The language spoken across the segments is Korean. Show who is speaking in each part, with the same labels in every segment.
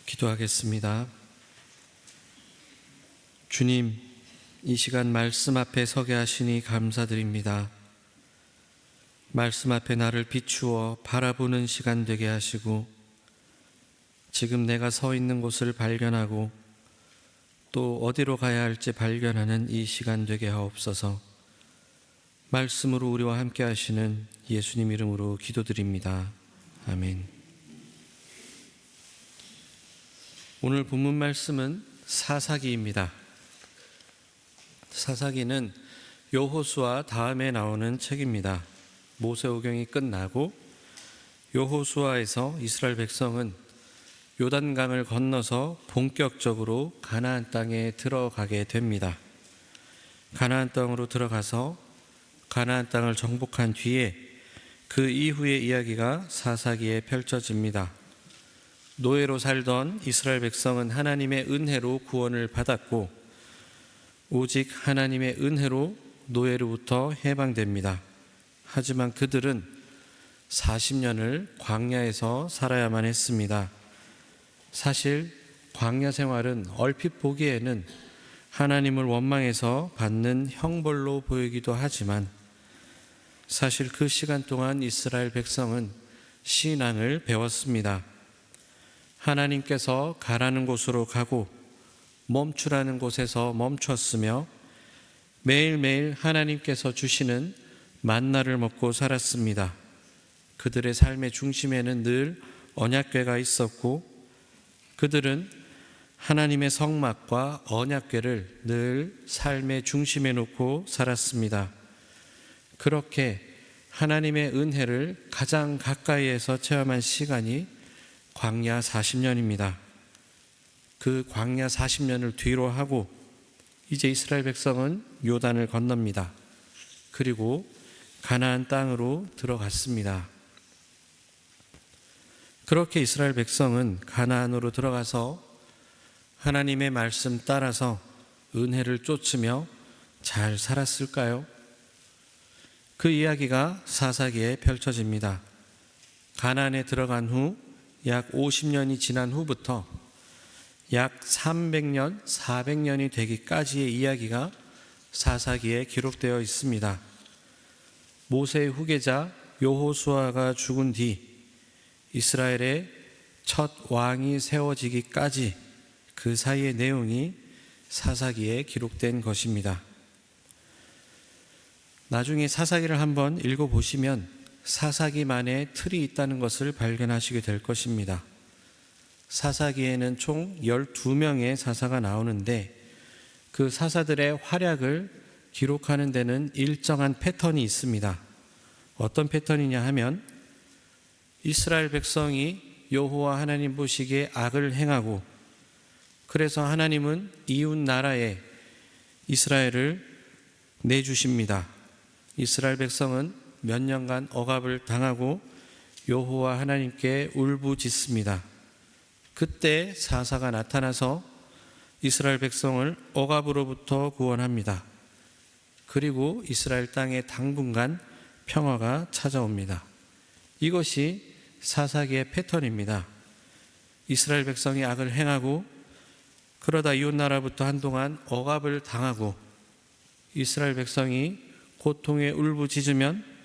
Speaker 1: 기도하겠습니다. 주님, 이 시간 말씀 앞에 서게 하시니 감사드립니다. 말씀 앞에 나를 비추어 바라보는 시간 되게 하시고, 지금 내가 서 있는 곳을 발견하고 또 어디로 가야 할지 발견하는 이 시간 되게 하옵소서. 말씀으로 우리와 함께 하시는 예수님 이름으로 기도드립니다. 아멘. 오늘 본문 말씀은 사사기입니다. 사사기는 여호수아 다음에 나오는 책입니다. 모세오경이 끝나고 여호수아에서 이스라엘 백성은 요단강을 건너서 본격적으로 가나안 땅에 들어가게 됩니다. 가나안 땅으로 들어가서 가나안 땅을 정복한 뒤에 그 이후의 이야기가 사사기에 펼쳐집니다. 노예로 살던 이스라엘 백성은 하나님의 은혜로 구원을 받았고, 오직 하나님의 은혜로 노예로부터 해방됩니다. 하지만 그들은 40년을 광야에서 살아야만 했습니다. 사실 광야 생활은 얼핏 보기에는 하나님을 원망해서 받는 형벌로 보이기도 하지만, 사실 그 시간 동안 이스라엘 백성은 신앙을 배웠습니다. 하나님께서 가라는 곳으로 가고 멈추라는 곳에서 멈췄으며, 매일매일 하나님께서 주시는 만나를 먹고 살았습니다. 그들의 삶의 중심에는 늘 언약궤가 있었고, 그들은 하나님의 성막과 언약궤를 늘 삶의 중심에 놓고 살았습니다. 그렇게 하나님의 은혜를 가장 가까이에서 체험한 시간이 광야 40년입니다. 그 광야 40년을 뒤로 하고 이제 이스라엘 백성은 요단을 건넙니다. 그리고 가나안 땅으로 들어갔습니다. 그렇게 이스라엘 백성은 가나안으로 들어가서 하나님의 말씀 따라서 은혜를 쫓으며 잘 살았을까요? 그 이야기가 사사기에 펼쳐집니다. 가나안에 들어간 후 약 50년이 지난 후부터 약 300년, 400년이 되기까지의 이야기가 사사기에 기록되어 있습니다. 모세의 후계자 여호수아가 죽은 뒤 이스라엘의 첫 왕이 세워지기까지 그 사이의 내용이 사사기에 기록된 것입니다. 나중에 사사기를 한번 읽어보시면 사사기만의 틀이 있다는 것을 발견하시게 될 것입니다. 사사기에는 총 12명의 사사가 나오는데, 그 사사들의 활약을 기록하는 데는 일정한 패턴이 있습니다. 어떤 패턴이냐 하면, 이스라엘 백성이 여호와 하나님 보시기에 악을 행하고, 그래서 하나님은 이웃 나라에 이스라엘을 내주십니다. 이스라엘 백성은 몇 년간 억압을 당하고 여호와 하나님께 울부짖습니다. 그때 사사가 나타나서 이스라엘 백성을 억압으로부터 구원합니다. 그리고 이스라엘 땅에 당분간 평화가 찾아옵니다. 이것이 사사기의 패턴입니다. 이스라엘 백성이 악을 행하고 그러다 이웃 나라부터 한동안 억압을 당하고 이스라엘 백성이 고통에 울부짖으면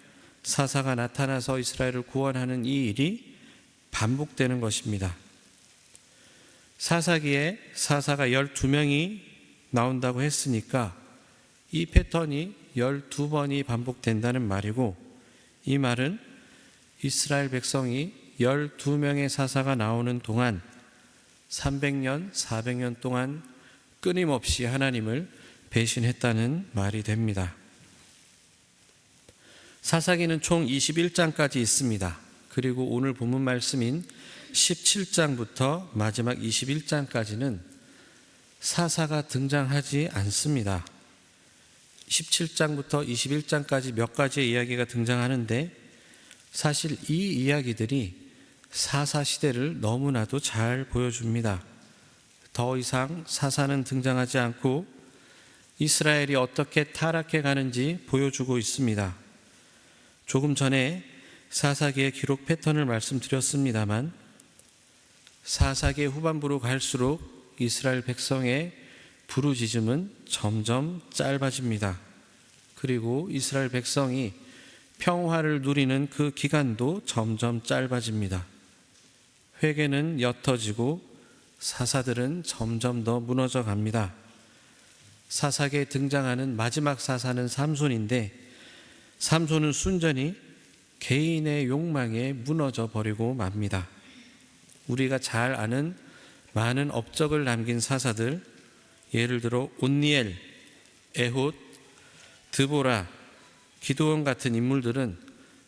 Speaker 1: 사사가 나타나서 이스라엘을 구원하는 이 일이 반복되는 것입니다. 사사기에 사사가 12명이 나온다고 했으니까 이 패턴이 12번이 반복된다는 말이고, 이 말은 이스라엘 백성이 12명의 사사가 나오는 동안 300년, 400년 동안 끊임없이 하나님을 배신했다는 말이 됩니다. 사사기는 총 21장까지 있습니다. 그리고 오늘 본문 말씀인 17장부터 마지막 21장까지는 사사가 등장하지 않습니다. 17장부터 21장까지 몇 가지의 이야기가 등장하는데, 사실 이 이야기들이 사사 시대를 너무나도 잘 보여줍니다. 더 이상 사사는 등장하지 않고 이스라엘이 어떻게 타락해 가는지 보여주고 있습니다. 조금 전에 사사기의 기록 패턴을 말씀드렸습니다만, 사사기 후반부로 갈수록 이스라엘 백성의 부르짖음은 점점 짧아집니다. 그리고 이스라엘 백성이 평화를 누리는 그 기간도 점점 짧아집니다. 회개는 옅어지고 사사들은 점점 더 무너져 갑니다. 사사기에 등장하는 마지막 사사는 삼손인데, 삼손은 순전히 개인의 욕망에 무너져 버리고 맙니다. 우리가 잘 아는 많은 업적을 남긴 사사들, 예를 들어 온니엘, 에훗, 드보라, 기드온 같은 인물들은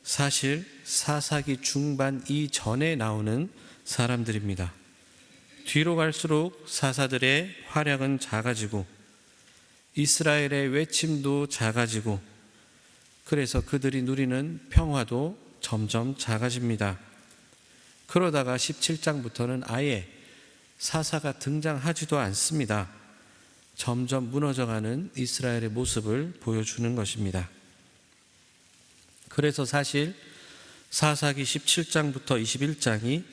Speaker 1: 사실 사사기 중반 이전에 나오는 사람들입니다. 뒤로 갈수록 사사들의 활약은 작아지고 이스라엘의 외침도 작아지고, 그래서 그들이 누리는 평화도 점점 작아집니다. 그러다가 17장부터는 아예 사사가 등장하지도 않습니다. 점점 무너져가는 이스라엘의 모습을 보여주는 것입니다. 그래서 사실 사사기 17장부터 21장이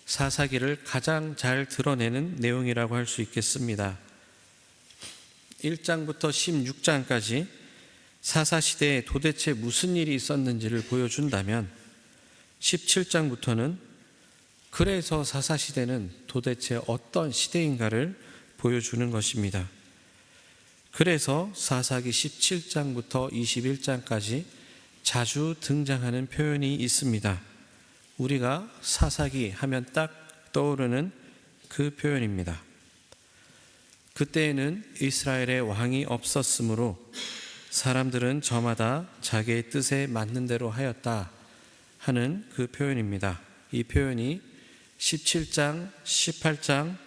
Speaker 1: 사사기를 가장 잘 드러내는 내용이라고 할 수 있겠습니다. 1장부터 16장까지 사사시대에 도대체 무슨 일이 있었는지를 보여준다면, 17장부터는 그래서 사사시대는 도대체 어떤 시대인가를 보여주는 것입니다. 그래서 사사기 17장부터 21장까지 자주 등장하는 표현이 있습니다. 우리가 사사기 하면 딱 떠오르는 그 표현입니다. 그때에는 이스라엘의 왕이 없었으므로 사람들은 저마다 자기의 뜻에 맞는 대로 하였다 하는 그 표현입니다. 이 표현이 17장, 18장,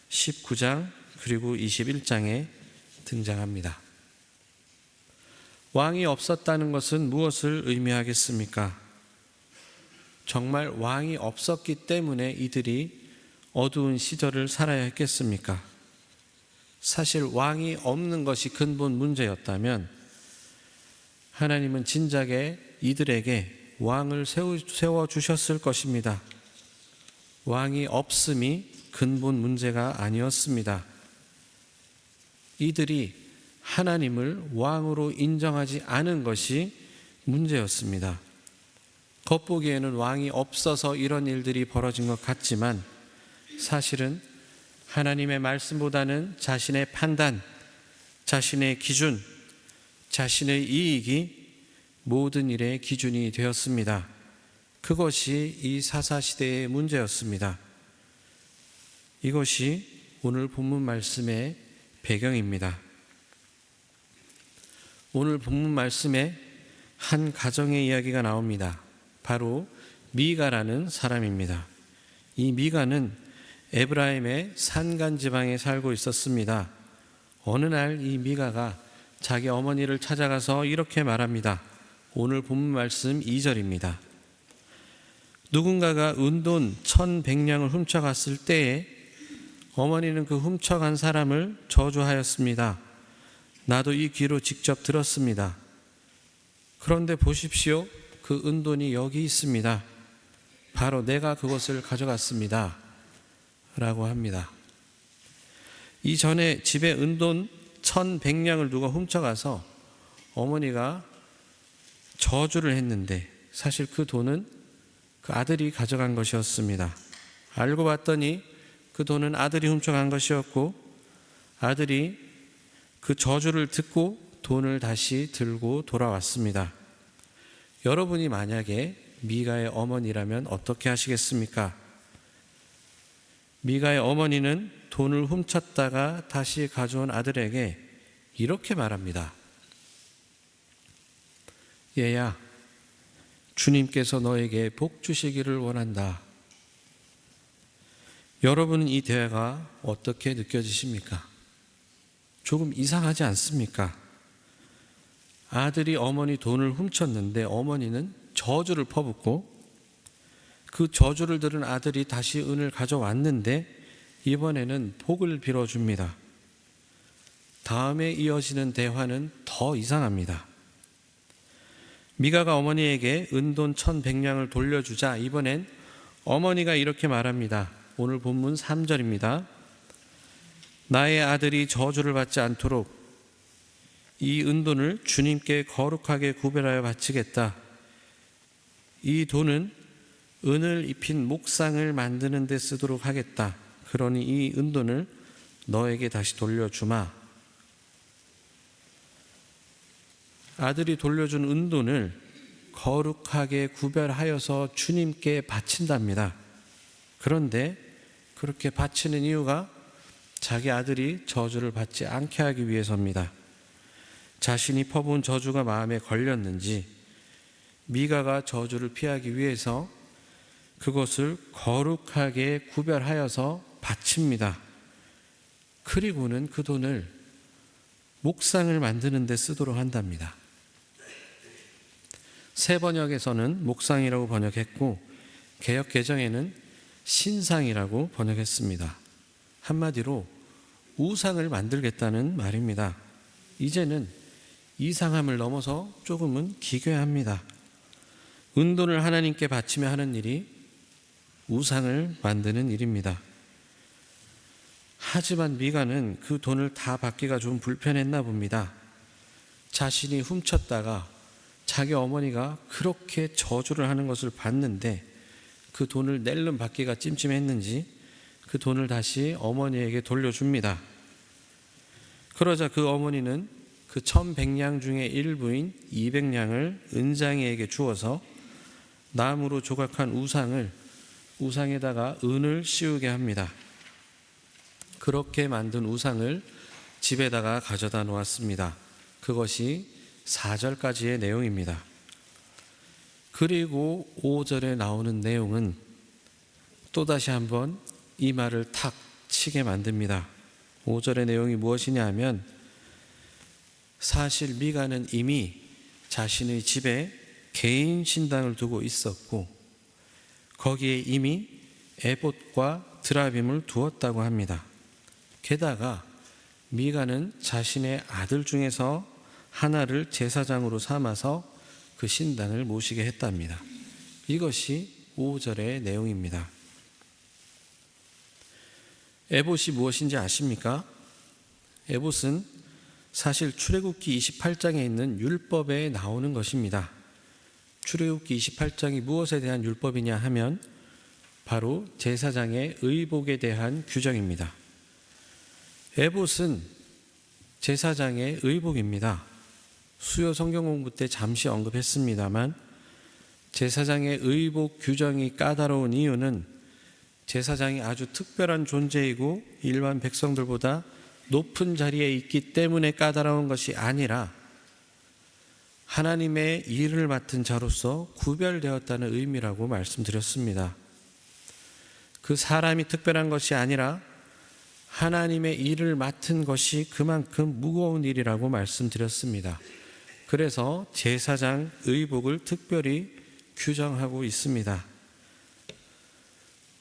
Speaker 1: 19장 그리고 21장에 등장합니다. 왕이 없었다는 것은 무엇을 의미하겠습니까? 정말 왕이 없었기 때문에 이들이 어두운 시절을 살아야 했겠습니까? 사실 왕이 없는 것이 근본 문제였다면 하나님은 진작에 이들에게 왕을 세워주셨을 것입니다. 왕이 없음이 근본 문제가 아니었습니다. 이들이 하나님을 왕으로 인정하지 않은 것이 문제였습니다. 겉보기에는 왕이 없어서 이런 일들이 벌어진 것 같지만 사실은 하나님의 말씀보다는 자신의 판단, 자신의 기준, 자신의 이익이 모든 일의 기준이 되었습니다. 그것이 이 사사시대의 문제였습니다. 이것이 오늘 본문 말씀의 배경입니다. 오늘 본문 말씀에 한 가정의 이야기가 나옵니다. 바로 미가라는 사람입니다. 이 미가는 에브라임의 산간 지방에 살고 있었습니다. 어느 날 이 미가가 자기 어머니를 찾아가서 이렇게 말합니다. 오늘 본문 말씀 2절입니다. 누군가가 은돈 1,100냥을 훔쳐갔을 때에 어머니는 그 훔쳐간 사람을 저주하였습니다. 나도 이 귀로 직접 들었습니다. 그런데 보십시오. 그 은돈이 여기 있습니다. 바로 내가 그것을 가져갔습니다. 라고 합니다. 이전에 집에 은돈 1,100냥을 누가 훔쳐가서 어머니가 저주를 했는데 사실 그 돈은 그 아들이 가져간 것이었습니다. 알고 봤더니 그 돈은 아들이 훔쳐간 것이었고 아들이 그 저주를 듣고 돈을 다시 들고 돌아왔습니다. 여러분이 만약에 미가의 어머니라면 어떻게 하시겠습니까? 미가의 어머니는 돈을 훔쳤다가 다시 가져온 아들에게 이렇게 말합니다. 얘야, 주님께서 너에게 복 주시기를 원한다. 여러분은 이 대화가 어떻게 느껴지십니까? 조금 이상하지 않습니까? 아들이 어머니 돈을 훔쳤는데 어머니는 저주를 퍼붓고 그 저주를 들은 아들이 다시 은을 가져왔는데 이번에는 복을 빌어줍니다. 다음에 이어지는 대화는 더 이상합니다. 미가가 어머니에게 은돈 1,100냥을 돌려주자 이번엔 어머니가 이렇게 말합니다. 오늘 본문 3절입니다. 나의 아들이 저주를 받지 않도록 이 은돈을 주님께 거룩하게 구별하여 바치겠다. 이 돈은 은을 입힌 목상을 만드는 데 쓰도록 하겠다. 그러니 이 은돈을 너에게 다시 돌려주마. 아들이 돌려준 은돈을 거룩하게 구별하여서 주님께 바친답니다. 그런데 그렇게 바치는 이유가 자기 아들이 저주를 받지 않게 하기 위해서입니다. 자신이 퍼부은 저주가 마음에 걸렸는지 미가가 저주를 피하기 위해서 그것을 거룩하게 구별하여서 바칩니다. 그리고는 그 돈을 목상을 만드는 데 쓰도록 한답니다. 새 번역에서는 목상이라고 번역했고 개역 개정에는 신상이라고 번역했습니다. 한마디로 우상을 만들겠다는 말입니다. 이제는 이상함을 넘어서 조금은 기괴합니다. 은돈을 하나님께 바치며 하는 일이 우상을 만드는 일입니다. 하지만 미가는 그 돈을 다 받기가 좀 불편했나 봅니다. 자신이 훔쳤다가 자기 어머니가 그렇게 저주를 하는 것을 봤는데 그 돈을 낼름 받기가 찜찜했는지 그 돈을 다시 어머니에게 돌려줍니다. 그러자 그 어머니는 그 1100냥 중에 일부인 200냥을 은장이에게 주어서 나무로 조각한 우상에다가 은을 씌우게 합니다. 그렇게 만든 우상을 집에다가 가져다 놓았습니다. 그것이 4절까지의 내용입니다. 그리고 5절에 나오는 내용은 또다시 한번 이 말을 탁 치게 만듭니다. 5절의 내용이 무엇이냐 하면 사실 미가는 이미 자신의 집에 개인 신당을 두고 있었고 거기에 이미 에봇과 드라빔을 두었다고 합니다. 게다가 미가는 자신의 아들 중에서 하나를 제사장으로 삼아서 그 신당을 모시게 했답니다. 이것이 5절의 내용입니다. 에봇이 무엇인지 아십니까? 에봇은 사실 출애굽기 28장에 있는 율법에 나오는 것입니다. 출애굽기 28장이 무엇에 대한 율법이냐 하면 바로 제사장의 의복에 대한 규정입니다. 에봇은 제사장의 의복입니다. 수요 성경 공부 때 잠시 언급했습니다만 제사장의 의복 규정이 까다로운 이유는 제사장이 아주 특별한 존재이고 일반 백성들보다 높은 자리에 있기 때문에 까다로운 것이 아니라 하나님의 일을 맡은 자로서 구별되었다는 의미라고 말씀드렸습니다. 그 사람이 특별한 것이 아니라 하나님의 일을 맡은 것이 그만큼 무거운 일이라고 말씀드렸습니다. 그래서 제사장 의복을 특별히 규정하고 있습니다.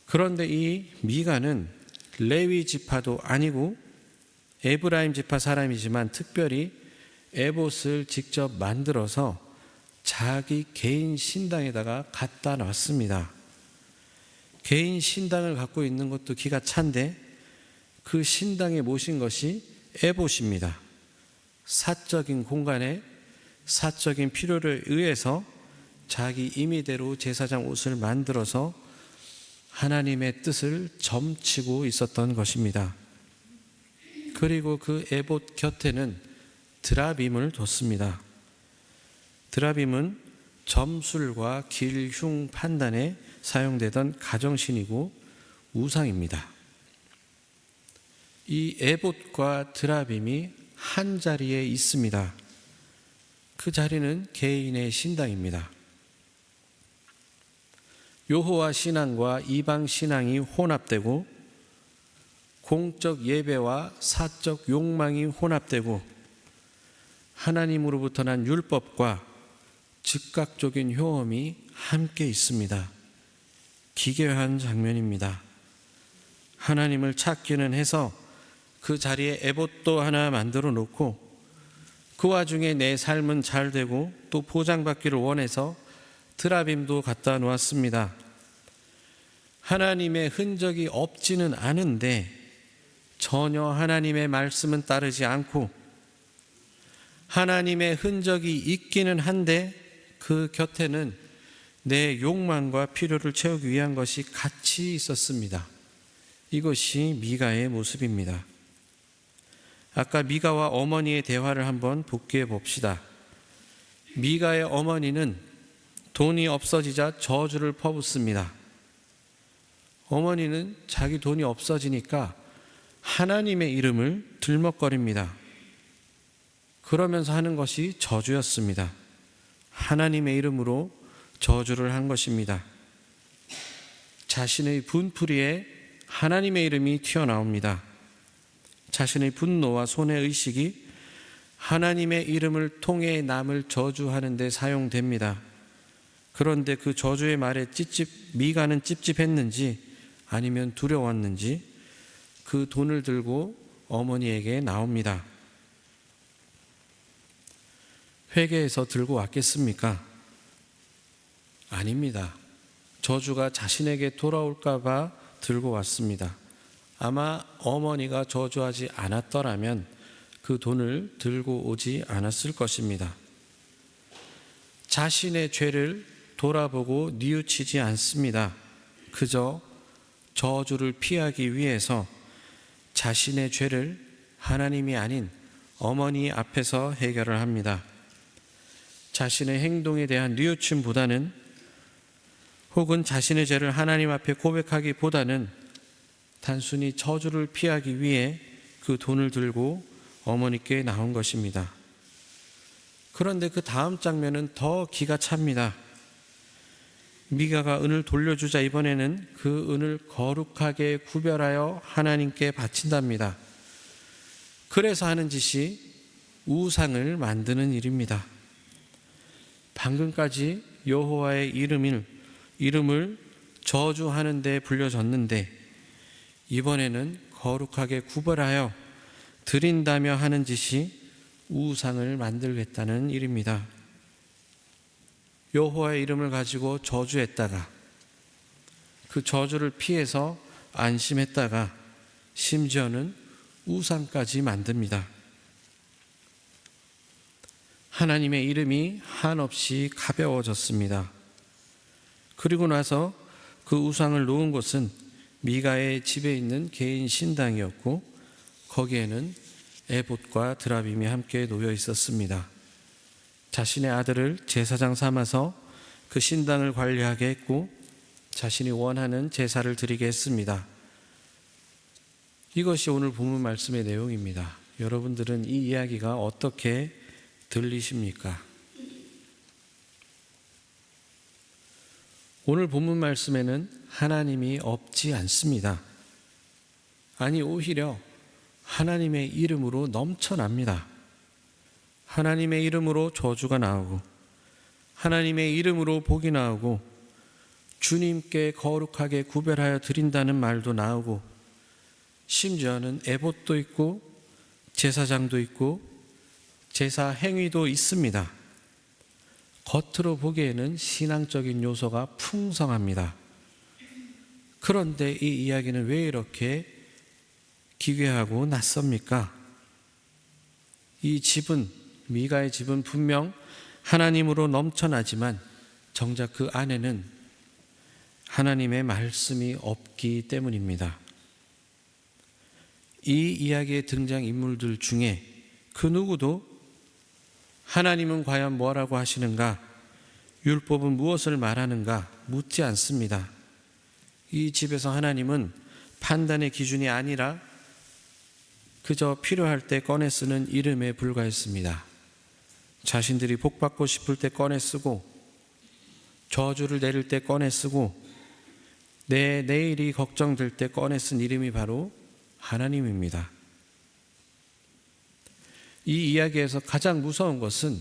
Speaker 1: 그런데 이 미가는 레위 지파도 아니고 에브라임 지파 사람이지만 특별히 에봇을 직접 만들어서 자기 개인 신당에다가 갖다 놨습니다. 개인 신당을 갖고 있는 것도 기가 찬데 그 신당에 모신 것이 에봇입니다. 사적인 공간에 사적인 필요를 의해서 자기 임의대로 제사장 옷을 만들어서 하나님의 뜻을 점치고 있었던 것입니다. 그리고 그 에봇 곁에는 드라빔을 뒀습니다. 드라빔은 점술과 길흉 판단에 사용되던 가정신이고 우상입니다. 이 에봇과 드라빔이 한 자리에 있습니다. 그 자리는 개인의 신당입니다. 여호와 신앙과 이방 신앙이 혼합되고 공적 예배와 사적 욕망이 혼합되고 하나님으로부터 난 율법과 즉각적인 효험이 함께 있습니다. 기괴한 장면입니다. 하나님을 찾기는 해서 그 자리에 에봇도 하나 만들어 놓고 그 와중에 내 삶은 잘 되고 또 보장받기를 원해서 드라빔도 갖다 놓았습니다. 하나님의 흔적이 없지는 않은데 전혀 하나님의 말씀은 따르지 않고, 하나님의 흔적이 있기는 한데 그 곁에는 내 욕망과 필요를 채우기 위한 것이 같이 있었습니다. 이것이 미가의 모습입니다. 아까 미가와 어머니의 대화를 한번 복기해 봅시다. 미가의 어머니는 돈이 없어지자 저주를 퍼붓습니다. 어머니는 자기 돈이 없어지니까 하나님의 이름을 들먹거립니다. 그러면서 하는 것이 저주였습니다. 하나님의 이름으로 저주를 한 것입니다. 자신의 분풀이에 하나님의 이름이 튀어나옵니다. 자신의 분노와 손해의식이 하나님의 이름을 통해 남을 저주하는 데 사용됩니다. 그런데 그 저주의 말에 미가는 찝찝했는지 아니면 두려웠는지 그 돈을 들고 어머니에게 나옵니다. 회개해서 들고 왔겠습니까? 아닙니다. 저주가 자신에게 돌아올까 봐 들고 왔습니다. 아마 어머니가 저주하지 않았더라면 그 돈을 들고 오지 않았을 것입니다. 자신의 죄를 돌아보고 뉘우치지 않습니다. 그저 저주를 피하기 위해서 자신의 죄를 하나님이 아닌 어머니 앞에서 해결을 합니다. 자신의 행동에 대한 뉘우침보다는, 혹은 자신의 죄를 하나님 앞에 고백하기보다는 단순히 저주를 피하기 위해 그 돈을 들고 어머니께 나온 것입니다. 그런데 그 다음 장면은 더 기가 찹니다. 미가가 은을 돌려주자 이번에는 그 은을 거룩하게 구별하여 하나님께 바친답니다. 그래서 하는 짓이 우상을 만드는 일입니다. 방금까지 여호와의 이름을 저주하는 데 불려졌는데 이번에는 거룩하게 구별하여 드린다며 하는 짓이 우상을 만들겠다는 일입니다. 여호와의 이름을 가지고 저주했다가 그 저주를 피해서 안심했다가 심지어는 우상까지 만듭니다. 하나님의 이름이 한없이 가벼워졌습니다. 그리고 나서 그 우상을 놓은 곳은 미가의 집에 있는 개인 신당이었고 거기에는 에봇과 드라빔이 함께 놓여 있었습니다. 자신의 아들을 제사장 삼아서 그 신당을 관리하게 했고 자신이 원하는 제사를 드리게 했습니다. 이것이 오늘 본문 말씀의 내용입니다. 여러분들은 이 이야기가 어떻게 들리십니까? 오늘 본문 말씀에는 하나님이 없지 않습니다. 아니, 오히려 하나님의 이름으로 넘쳐납니다. 하나님의 이름으로 저주가 나오고 하나님의 이름으로 복이 나오고 주님께 거룩하게 구별하여 드린다는 말도 나오고 심지어는 에봇도 있고 제사장도 있고 제사 행위도 있습니다. 겉으로 보기에는 신앙적인 요소가 풍성합니다. 그런데 이 이야기는 왜 이렇게 기괴하고 낯섭니까? 이 집은, 미가의 집은 분명 하나님으로 넘쳐나지만 정작 그 안에는 하나님의 말씀이 없기 때문입니다. 이 이야기의 등장인물들 중에 그 누구도 하나님은 과연 뭐라고 하시는가, 율법은 무엇을 말하는가 묻지 않습니다. 이 집에서 하나님은 판단의 기준이 아니라 그저 필요할 때 꺼내 쓰는 이름에 불과했습니다. 자신들이 복받고 싶을 때 꺼내 쓰고 저주를 내릴 때 꺼내 쓰고 내 내일이 걱정될 때 꺼내 쓴 이름이 바로 하나님입니다. 이 이야기에서 가장 무서운 것은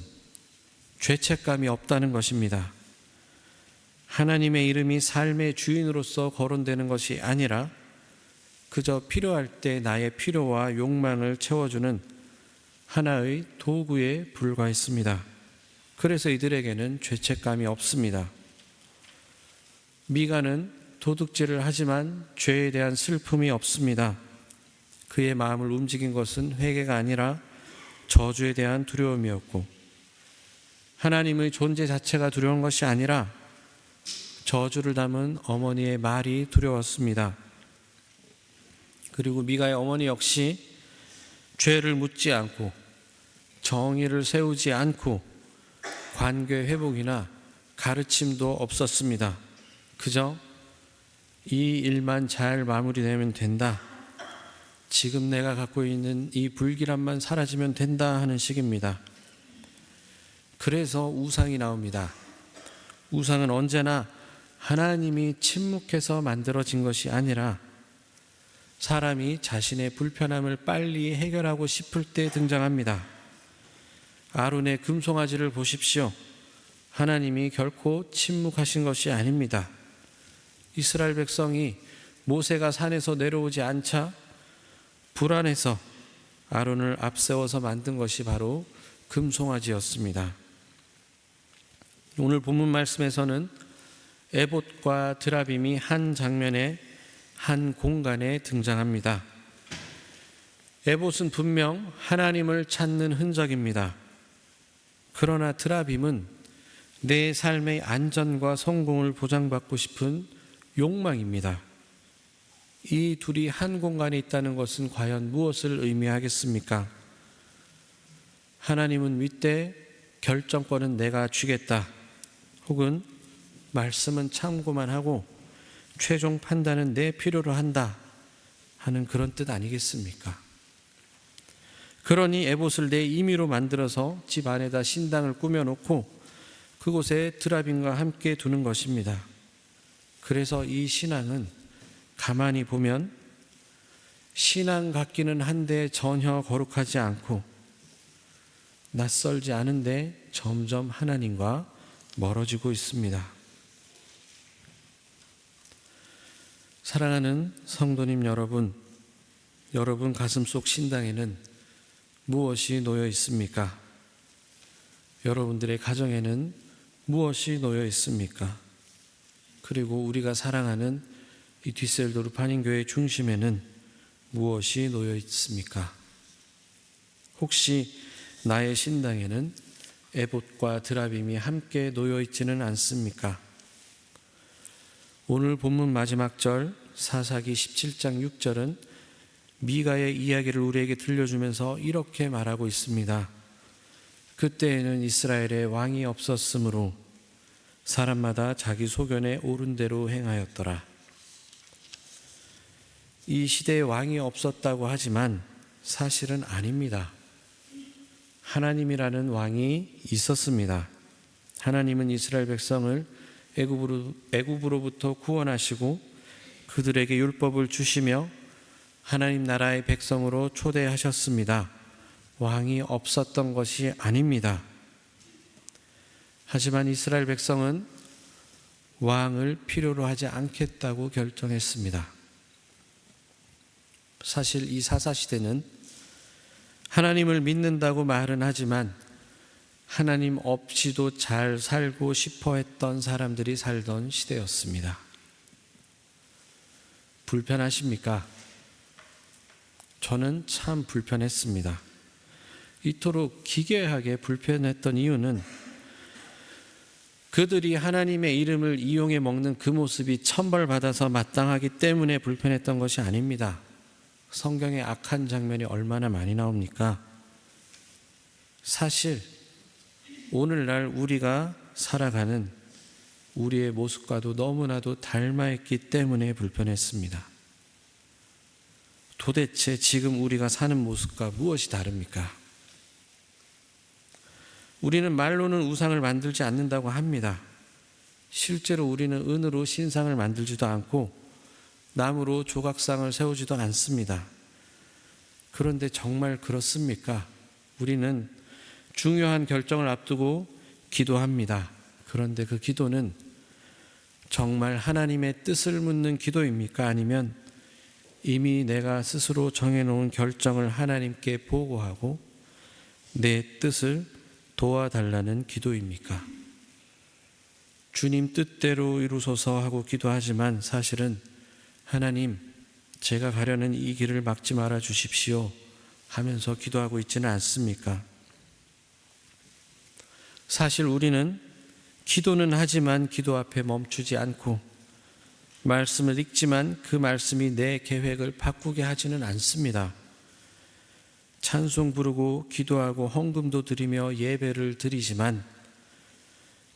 Speaker 1: 죄책감이 없다는 것입니다. 하나님의 이름이 삶의 주인으로서 거론되는 것이 아니라 그저 필요할 때 나의 필요와 욕망을 채워주는 하나의 도구에 불과했습니다. 그래서 이들에게는 죄책감이 없습니다. 미가는 도둑질을 하지만 죄에 대한 슬픔이 없습니다. 그의 마음을 움직인 것은 회개가 아니라 저주에 대한 두려움이었고, 하나님의 존재 자체가 두려운 것이 아니라 저주를 담은 어머니의 말이 두려웠습니다. 그리고 미가의 어머니 역시 죄를 묻지 않고 정의를 세우지 않고 관계 회복이나 가르침도 없었습니다. 그저 이 일만 잘 마무리되면 된다, 지금 내가 갖고 있는 이 불길함만 사라지면 된다 하는 식입니다. 그래서 우상이 나옵니다. 우상은 언제나 하나님이 침묵해서 만들어진 것이 아니라 사람이 자신의 불편함을 빨리 해결하고 싶을 때 등장합니다. 아론의 금송아지를 보십시오. 하나님이 결코 침묵하신 것이 아닙니다. 이스라엘 백성이 모세가 산에서 내려오지 않자 불안해서 아론을 앞세워서 만든 것이 바로 금송아지였습니다. 오늘 본문 말씀에서는 에봇과 드라빔이 한 장면에, 한 공간에 등장합니다. 에봇은 분명 하나님을 찾는 흔적입니다. 그러나 드라빔은 내 삶의 안전과 성공을 보장받고 싶은 욕망입니다. 이 둘이 한 공간에 있다는 것은 과연 무엇을 의미하겠습니까? 하나님은 윗대 결정권은 내가 쥐겠다, 혹은 말씀은 참고만 하고 최종 판단은 내 필요로 한다 하는 그런 뜻 아니겠습니까? 그러니 에봇을 내 임의로 만들어서 집 안에다 신당을 꾸며놓고 그곳에 드라빔과 함께 두는 것입니다. 그래서 이 신앙은 가만히 보면 신앙 같기는 한데 전혀 거룩하지 않고 낯설지 않은데 점점 하나님과 멀어지고 있습니다. 사랑하는 성도님 여러분, 여러분 가슴속 신당에는 무엇이 놓여 있습니까? 여러분들의 가정에는 무엇이 놓여 있습니까? 그리고 우리가 사랑하는 이 디셀도르프 한인교회 중심에는 무엇이 놓여 있습니까? 혹시 나의 신당에는 에봇과 드라빔이 함께 놓여 있지는 않습니까? 오늘 본문 마지막 절 사사기 17장 6절은 미가의 이야기를 우리에게 들려주면서 이렇게 말하고 있습니다. 그때에는 이스라엘에 왕이 없었으므로 사람마다 자기 소견에 옳은 대로 행하였더라. 이 시대에 왕이 없었다고 하지만 사실은 아닙니다. 하나님이라는 왕이 있었습니다. 하나님은 이스라엘 백성을 애굽으로부터 구원하시고 그들에게 율법을 주시며 하나님 나라의 백성으로 초대하셨습니다. 왕이 없었던 것이 아닙니다. 하지만 이스라엘 백성은 왕을 필요로 하지 않겠다고 결정했습니다. 사실 이 사사시대는 하나님을 믿는다고 말은 하지만 하나님 없이도 잘 살고 싶어 했던 사람들이 살던 시대였습니다. 불편하십니까? 저는 참 불편했습니다. 이토록 기괴하게 불편했던 이유는 그들이 하나님의 이름을 이용해 먹는 그 모습이 천벌받아서 마땅하기 때문에 불편했던 것이 아닙니다. 성경에 악한 장면이 얼마나 많이 나옵니까? 사실 오늘날 우리가 살아가는 우리의 모습과도 너무나도 닮아있기 때문에 불편했습니다. 도대체 지금 우리가 사는 모습과 무엇이 다릅니까? 우리는 말로는 우상을 만들지 않는다고 합니다. 실제로 우리는 은으로 신상을 만들지도 않고 나무로 조각상을 세우지도 않습니다. 그런데 정말 그렇습니까? 우리는 중요한 결정을 앞두고 기도합니다. 그런데 그 기도는 정말 하나님의 뜻을 묻는 기도입니까? 아니면 이미 내가 스스로 정해놓은 결정을 하나님께 보고하고 내 뜻을 도와달라는 기도입니까? 주님 뜻대로 이루소서 하고 기도하지만 사실은 하나님, 제가 가려는 이 길을 막지 말아 주십시오 하면서 기도하고 있지는 않습니까? 사실 우리는 기도는 하지만 기도 앞에 멈추지 않고 말씀을 읽지만 그 말씀이 내 계획을 바꾸게 하지는 않습니다. 찬송 부르고 기도하고 헌금도 드리며 예배를 드리지만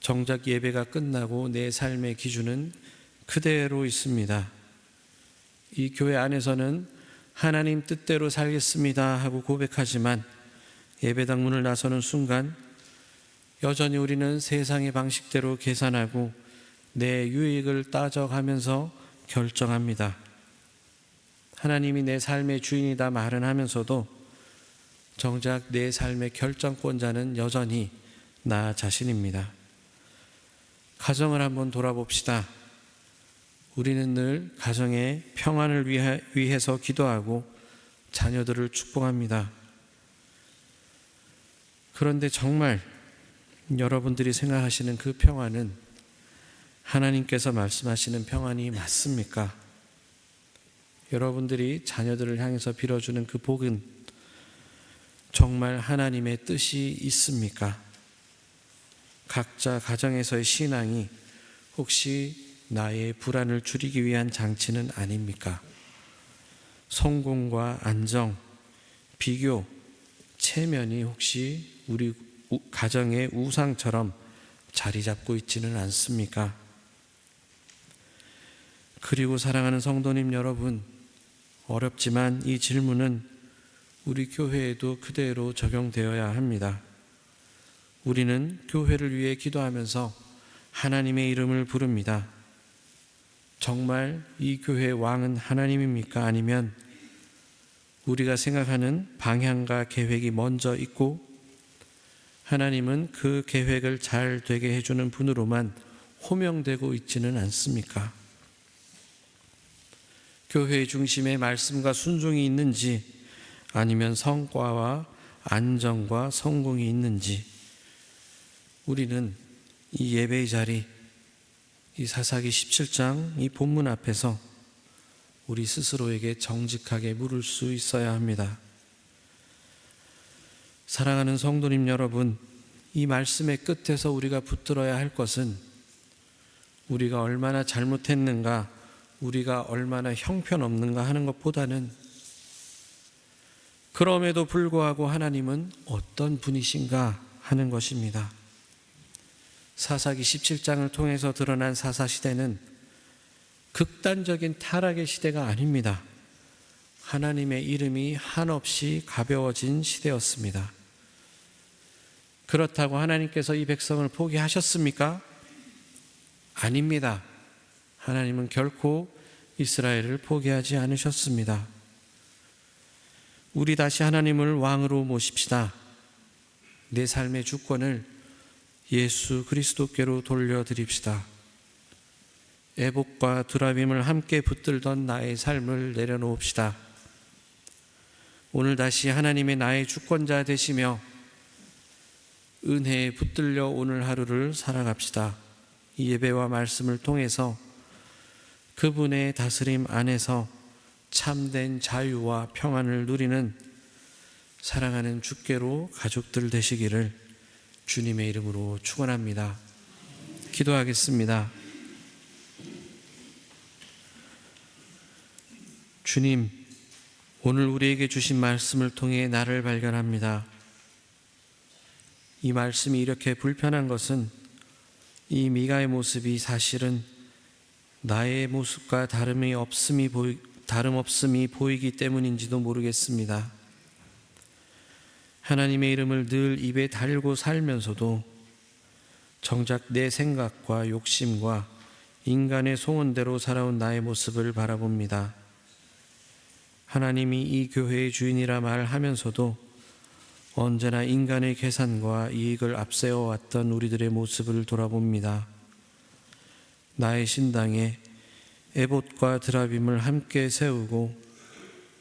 Speaker 1: 정작 예배가 끝나고 내 삶의 기준은 그대로 있습니다. 이 교회 안에서는 하나님 뜻대로 살겠습니다 하고 고백하지만 예배당 문을 나서는 순간 여전히 우리는 세상의 방식대로 계산하고 내 유익을 따져가면서 결정합니다. 하나님이 내 삶의 주인이다 말은 하면서도 정작 내 삶의 결정권자는 여전히 나 자신입니다. 가정을 한번 돌아봅시다. 우리는 늘 가정의 평안을 위해서 기도하고 자녀들을 축복합니다. 그런데 정말 여러분들이 생각하시는 그 평안은 하나님께서 말씀하시는 평안이 맞습니까? 여러분들이 자녀들을 향해서 빌어주는 그 복은 정말 하나님의 뜻이 있습니까? 각자 가정에서의 신앙이 혹시 나의 불안을 줄이기 위한 장치는 아닙니까? 성공과 안정, 비교, 체면이 혹시 우리 가정의 우상처럼 자리 잡고 있지는 않습니까? 그리고 사랑하는 성도님 여러분, 어렵지만 이 질문은 우리 교회에도 그대로 적용되어야 합니다. 우리는 교회를 위해 기도하면서 하나님의 이름을 부릅니다. 정말 이 교회의 왕은 하나님입니까? 아니면 우리가 생각하는 방향과 계획이 먼저 있고 하나님은 그 계획을 잘 되게 해주는 분으로만 호명되고 있지는 않습니까? 교회의 중심에 말씀과 순종이 있는지 아니면 성과와 안정과 성공이 있는지 우리는 이 예배의 자리, 이 사사기 17장 이 본문 앞에서 우리 스스로에게 정직하게 물을 수 있어야 합니다. 사랑하는 성도님 여러분, 이 말씀의 끝에서 우리가 붙들어야 할 것은 우리가 얼마나 잘못했는가, 우리가 얼마나 형편없는가 하는 것보다는 그럼에도 불구하고 하나님은 어떤 분이신가 하는 것입니다. 사사기 17장을 통해서 드러난 사사시대는 극단적인 타락의 시대가 아닙니다. 하나님의 이름이 한없이 가벼워진 시대였습니다. 그렇다고 하나님께서 이 백성을 포기하셨습니까? 아닙니다. 하나님은 결코 이스라엘을 포기하지 않으셨습니다. 우리 다시 하나님을 왕으로 모십시다. 내 삶의 주권을 예수 그리스도께로 돌려드립시다. 애복과 두라빔을 함께 붙들던 나의 삶을 내려놓읍시다. 오늘 다시 하나님의 나의 주권자 되시며 은혜에 붙들려 오늘 하루를 살아갑시다. 이 예배와 말씀을 통해서 그분의 다스림 안에서 참된 자유와 평안을 누리는 사랑하는 주께로 가족들 되시기를 주님의 이름으로 축원합니다. 기도하겠습니다. 주님, 오늘 우리에게 주신 말씀을 통해 나를 발견합니다. 이 말씀이 이렇게 불편한 것은 이 미가의 모습이 사실은 나의 모습과 다름없음이 보이기 때문인지도 모르겠습니다. 하나님의 이름을 늘 입에 달고 살면서도 정작 내 생각과 욕심과 인간의 소원대로 살아온 나의 모습을 바라봅니다. 하나님이 이 교회의 주인이라 말하면서도 언제나 인간의 계산과 이익을 앞세워왔던 우리들의 모습을 돌아봅니다. 나의 신당에 에봇과 드라빔을 함께 세우고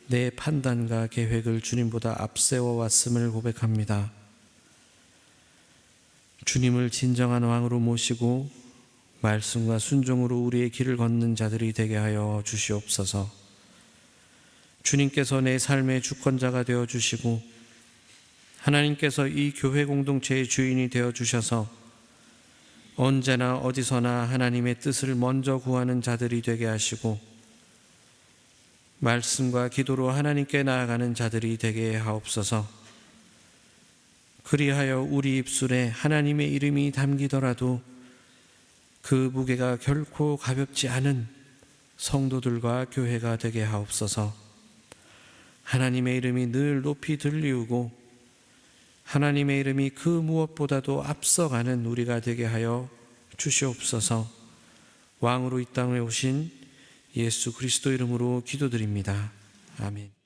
Speaker 1: 내 판단과 계획을 주님보다 앞세워왔음을 고백합니다. 주님을 진정한 왕으로 모시고 말씀과 순종으로 우리의 길을 걷는 자들이 되게 하여 주시옵소서. 주님께서 내 삶의 주권자가 되어 주시고 하나님께서 이 교회 공동체의 주인이 되어 주셔서 언제나 어디서나 하나님의 뜻을 먼저 구하는 자들이 되게 하시고 말씀과 기도로 하나님께 나아가는 자들이 되게 하옵소서. 그리하여 우리 입술에 하나님의 이름이 담기더라도 그 무게가 결코 가볍지 않은 성도들과 교회가 되게 하옵소서. 하나님의 이름이 늘 높이 들리우고 하나님의 이름이 그 무엇보다도 앞서가는 우리가 되게 하여 주시옵소서. 왕으로 이 땅에 오신 예수 그리스도 이름으로 기도드립니다. 아멘.